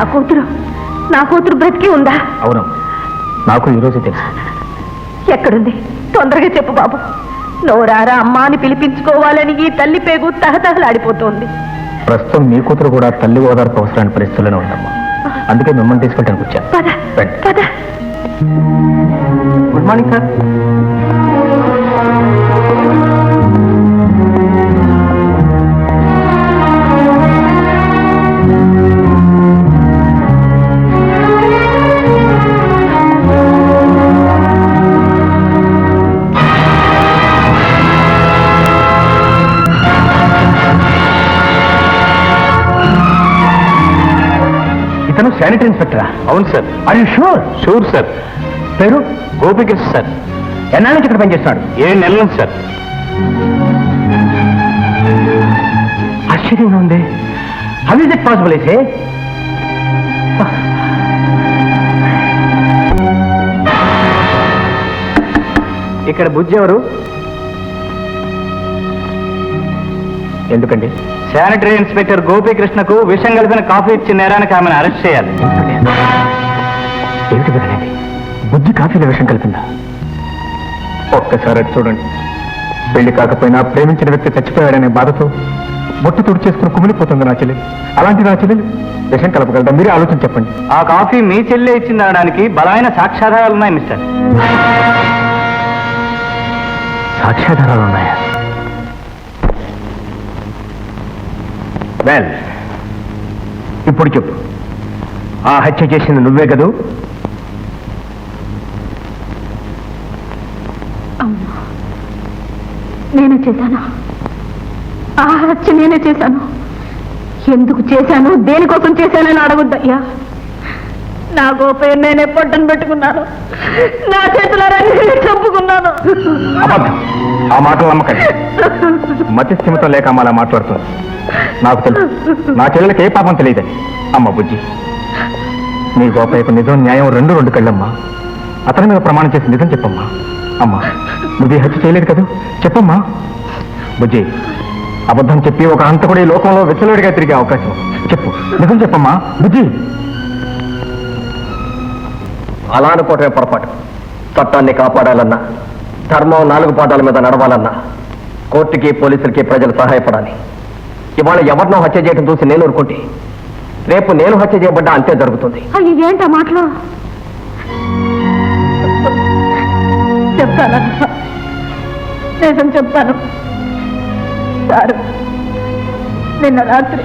నా కూతురు బ్రతికి ఉందా? అవును, నాకు ఈరోజు తెలుసు. ఎక్కడుంది? తొందరగా చెప్పు బాబు. నోరారా అమ్మా అని పిలిపించుకోవాలని ఈ తల్లి పేగు తహతహలాడిపోతోంది. ప్రస్తుతం మీ కూతురు కూడా తల్లి ఓదార్పు అవసరాన్ని పరిస్థితుల్లోనే ఉందమ్మా. అందుకే మిమ్మల్ని తీసుకెళ్ళడానికి వచ్చాను. పద. Good morning sir. ఇతను శానిటరీ ఇన్స్పెక్టరా? అవును sir. Are you sure? Sure sir. పేరు? గోపికృష్ణ సార్. ఎన్నాళ్ళ నుంచి ఇక్కడ పనిచేస్తున్నాడు? 7 నెలల నుంచి సార్. ఆశ్చర్యంగా ఉంది. How is it possible? అయితే ఇక్కడ బుజ్జి ఎవరు? ఎందుకండి? శానిటరీ ఇన్స్పెక్టర్ గోపీకృష్ణకు విషం కలిపిన కాఫీ ఇచ్చిన నేరానికి ఆమెను అరెస్ట్ చేయాలి. ఏమిటి వినండి, బుజ్జి కాఫీలో విషం కలిపిందా? ఒక్కసారి అటు చూడండి. పెళ్లి కాకపోయినా ప్రేమించిన వ్యక్తి చచ్చిపోయాడనే బాధతో బొట్టు తుడి చేసుకుని కుమిలిపోతుంది నా చెల్లెలు. అలాంటి నా చెల్లెలు విషం కలపగలదా? మీరే ఆలోచన చెప్పండి. ఆ కాఫీ మీ చెల్లె ఇచ్చింది అనడానికి బలమైన సాక్ష్యాధారాలు ఉన్నాయి మిస్టర్. సాక్ష్యాధారాలు ఉన్నాయా? వెల్, ఇప్పుడు చెప్పు, ఆ హత్య చేసింది నువ్వే కదూ? నేనే చేశాను. ఆ హత్య నేనే చేశాను. ఎందుకు చేశాను, దేనికోసం చేశానని అడగొద్దయ్యా. నా గోపయ్య నేనే పొట్టను పెట్టుకున్నాను. నా చేతులారా నేనే చంపుకున్నాను. అబద్ధం. ఆ మాటలు నమ్మకండి. మతిస్థిమితం లేక అమ్మ అలా మాట్లాడుతుంది. నాకు తెలుసు, నా చెల్లెలకి ఏ పాపం తెలియదని. అమ్మ బుజ్జి, నీ గోపయ్యకు నిజం న్యాయం రెండు కళ్ళమ్మా. అతని మీద ప్రమాణం చేసి నిజం చెప్పమ్మా. అమ్మా, నువ్వు హత్య చేయలేదు కదా, చెప్పమ్మా. బుజ్జి, అబద్ధం చెప్పి ఒక హంతకుడు ఈ లోకంలో విచ్చలవిడిగా తిరిగే అవకాశం. చెప్పు, నిజం చెప్పమ్మా బుజ్జి. అలా అనుకోవటమే పొరపాటు. చట్టాన్ని కాపాడాలన్నా, ధర్మం 4 పాదాల మీద నడవాలన్నా కోర్టుకి, పోలీసులకి ప్రజలు సహాయపడాలి. ఇవాళ ఎవరినో హత్య చేయడం చూసి నేను ఊరుకుంటే రేపు నేను హత్య చేయబడ్డా అంతే జరుగుతుంది. అయ్యి ఏంటా మాటలు? చెప్తాను, నిజం చెప్తాను సారు. నిన్న రాత్రి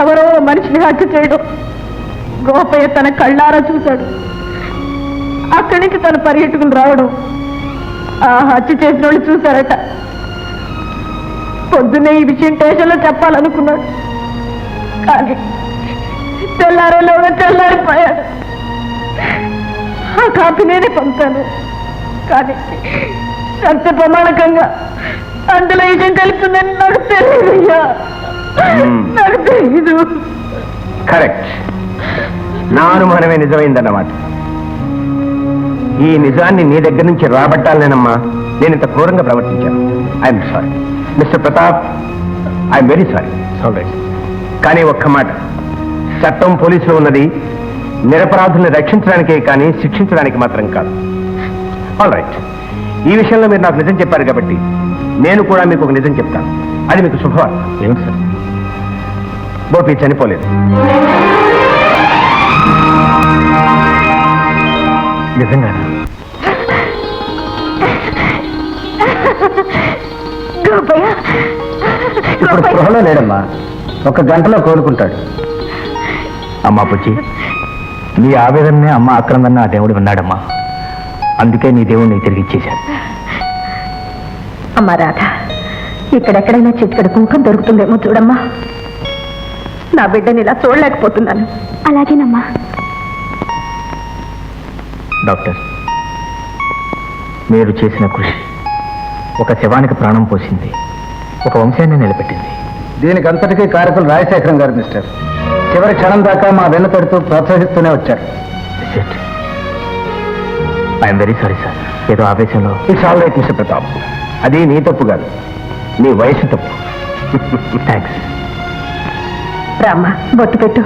ఎవరో మనిషిని హత్య చేయడం గోపయ్య తన కళ్ళారా చూశాడు. అక్కడి నుంచి తన పర్యటకులు రావడం ఆ హత్య చేసిన వాళ్ళు చూశారట. పొద్దున్నే ఈ విషయం స్టేషన్లో చెప్పాలనుకున్నాడు, కానీ తెల్లారిపోయాడు. ఆ కాపీ నేనే పంపాను, కానీ సత్య ప్రమాణకంగా అందులో విషయం కలుపుతుందని నాకు తెలియదయ్యా. నాకు తెలీదు. కరెక్ట్. నా అనుమానమే నిజమైందన్నమాట. ఈ నిజాన్ని నీ దగ్గర నుంచి రాబట్టాలనేనమ్మా నేను ఇంత క్రూరంగా ప్రవర్తించాను. I'm sorry mister Pratap, I'm very sorry. Alright. కానీ ఒక్క మాట, చట్టం పోలీసులో ఉన్నది నిరపరాధుల్ని రక్షించడానికే కానీ శిక్షించడానికి మాత్రం కాదు. ఆల్ రైట్, ఈ విషయంలో మీరు నాకు నిజం చెప్పారు కాబట్టి నేను కూడా మీకు ఒక నిజం చెప్తాను. అది మీకు శుభవార్త. ఏమిటి సార్? గోపి చనిపోలేదు. నిజంగా? ఇప్పుడు స్పృహలో లేడమ్మా, 1 గంటలో కోలుకుంటాడు. అమ్మా బుజ్జి, నీ ఆవేదననే అమ్మ ఆక్రందన్న ఆ దేవుడు విన్నాడమ్మా. అందుకే నీ దేవుడిని తిరిగి ఇచ్చేశాడు. అమ్మా రాధ, ఇక్కడెక్కడైనా చిటికడ కుంకం దొరుకుతుందేమో చూడమ్మా. నా బిడ్డని ఇలా చూడలేకపోతున్నాను. అలాగేనమ్మా. డాక్టర్, మీరు చేసిన కృషి ఒక శవానికి ప్రాణం పోసింది, ఒక వంశాన్ని నిలబెట్టింది. దీనికి అంతటికీ కారకులు రాజశేఖరం గారు మిస్టర్. చివరి క్షణం దాకా మా వెన్ను తడుతూ ప్రోత్సహిస్తూనే వచ్చారు. I'm very sorry sir. ఏదో ఆవేశంలో. It's all right mister Pratap. అది నీ తప్పు కాదు, నీ వయసు తప్పు. థ్యాంక్స్. రామ్మా, బొట్టు పెట్టు.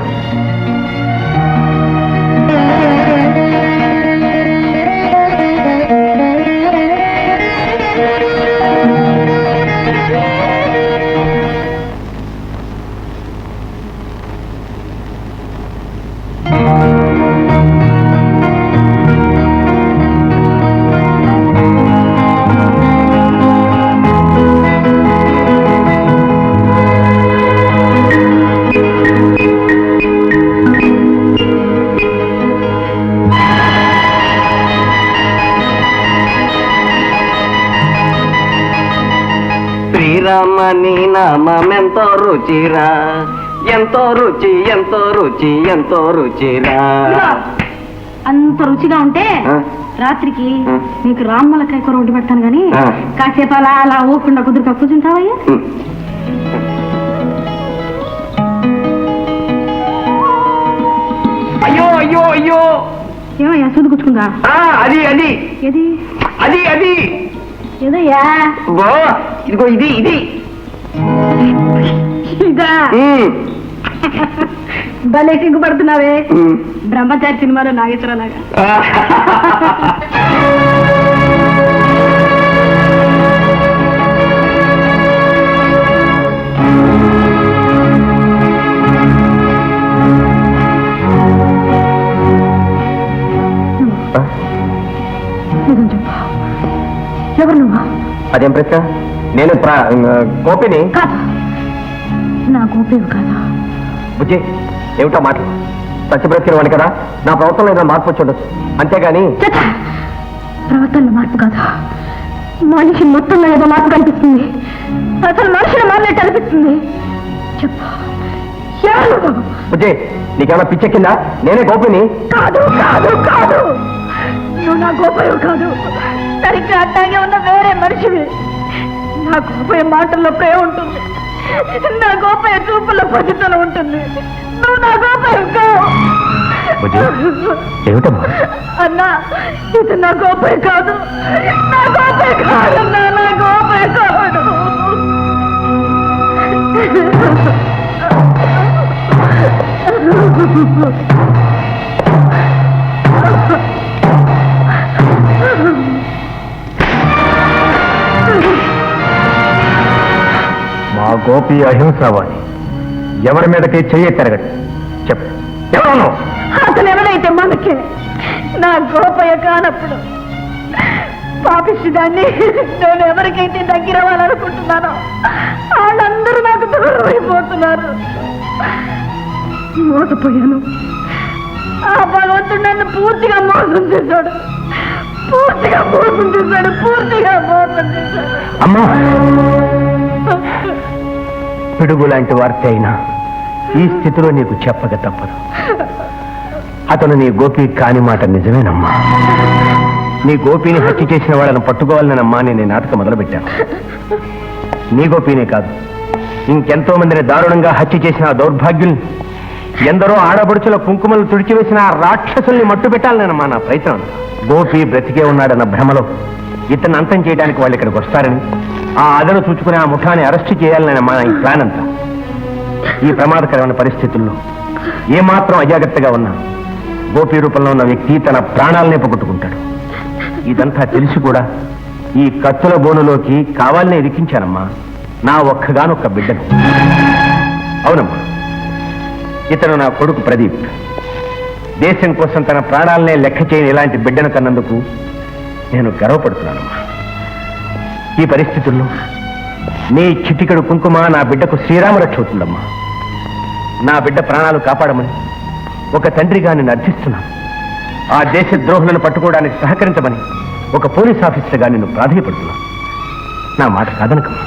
శ్రీరామ నీ నామెంతో రుచిరా, ఎంతో రుచి ఎంతో రుచి ఎంతో రుచిరా. అంత రుచిగా ఉంటే ఆ? రాత్రికి నీకు రామ్మలకాయ కూర వండి పెడతాను గాని ఆ. కాసేపు అలా అలా ఊకుండా కుదురుగా కూర్చుంటావయ్యా. అయ్యో అయ్యో అయ్యో, ఏమయ్యా సూది కూర్చుకుందా? అది అది ఏది అది అది ఏదయ్యా? ఇదిగో ఇది ఇది. ఇదా? భలే సిగ్గుపడుతున్నావే, బ్రహ్మచారి సినిమాలో నాగేశ్వరలాగా. నిజం చెప్పు, ఎవరు నువ్వు? అదేం ప్రశ్న? నేను గోపిని. కాదు, నా గోపేవు కాదా? బుజ్జి, ఏమిటో మాటలు? సత్యబ్రతికిన వాడి కదా, నా ప్రవర్తనలో ఏదైనా మార్పు వచ్చి ఉండొచ్చు, అంతేగాని. ప్రవర్తనలో మార్పు కాదా, మనిషి మొత్తంలో ఏదో మార్పు కనిపిస్తుంది. అసలు మనుషులు మారినట్టు అనిపిస్తుంది. చెప్పు, ఎవరు నువ్వు? బుజ్జి, నీకేమైనా పిచ్చెక్కిందా? నేనే గోపిని. కాదు కాదు కాదు, నువ్వు నా గోపేవు కాదు. సరిగ్గా అట్టాగే ఉన్న వేరే మనిషివి. నా గోపయ్య మాటల్లో ప్రేమ ఉంటుంది, నా గోపయ్య చూపుల్లో పసితనం ఉంటుంది. నువ్వు నా గోపయ్య కావు. ఏమిటమ్మా? అన్నా, ఇది నా గోపయ్య కాదు, నా గోపయ్య కాదన్నా, నా గోపయ్య కాదు. మా గోపి అహింసవాది, ఎవరి మీదకి చెయ్యి తిరగడు. చెప్పు, ఎవరు? అతను ఎవరైతే మనకి నా గోపయ్య కానప్పుడు పాపిష్టి దాన్ని నేను ఎవరికైతే దగ్గర అవ్వాలనుకుంటున్నానో వాళ్ళందరూ నాకు దూరం అయిపోతున్నారు. మోసపోయాను. ఆ భగవంతుడు నన్ను పూర్తిగా మోసం చేశాడు, పూర్తిగా మోసం చేశాడు, పూర్తిగా మోసం చేశాడు. అమ్మా, పిడుగు లాంటి వార్త అయినా ఈ స్థితిలో నీకు చెప్పక తప్పదు. అతను నీ గోపి కాని మాట నిజమేనమ్మా. నీ గోపిని హత్య చేసిన వాళ్ళని పట్టుకోవాలనమ్మా నేను నాటకం మొదలుపెట్టాను. నీ గోపినే కాదు, ఇంకెంతో మందిని దారుణంగా హత్య చేసిన ఆ దౌర్భాగ్యుల్ని, ఎందరో ఆడపడుచుల కుంకుమలు తుడిచివేసిన ఆ రాక్షసుల్ని మట్టు పెట్టాలనమ్మా నా ప్రయత్నం. గోపి బ్రతికే ఉన్నాడన్న భ్రమలో ఇతన్ని అంతం చేయడానికి వాళ్ళు ఇక్కడికి వస్తారని, ఆ అదను చూచుకుని ఆ ముఠాన్ని అరెస్టు చేయాలనమ్మా ఈ ప్లాన్ అంతా. ఈ ప్రమాదకరమైన పరిస్థితుల్లో ఏమాత్రం అజాగ్రత్తగా ఉన్నా గోపి రూపంలో ఉన్న వ్యక్తి తన ప్రాణాలనే పోగొట్టుకుంటాడు. ఇదంతా తెలిసి కూడా ఈ కత్తుల బోనులోకి కావాలనే ఇరికించానమ్మా నా ఒక్కగానొక్క బిడ్డను. అవునమ్మా, ఇతను నా కొడుకు ప్రదీప్. దేశం కోసం తన ప్రాణాలనే లెక్క చేయని ఇలాంటి బిడ్డను కన్నందుకు నేను గర్వపడుతున్నానమ్మా. ఈ పరిస్థితుల్లో నీ చిటికెడు కుంకుమ నా బిడ్డకు శ్రీరామరక్ష అవుతుందమ్మా. నా బిడ్డ ప్రాణాలు కాపాడమని ఒక తండ్రిగా నేను అర్థిస్తున్నాను. ఆ దేశ ద్రోహులను పట్టుకోవడానికి సహకరించమని ఒక పోలీస్ ఆఫీసర్గా నేను ప్రాధాన్యపడుతున్నాను. నా మాట కాదనకమ్మా.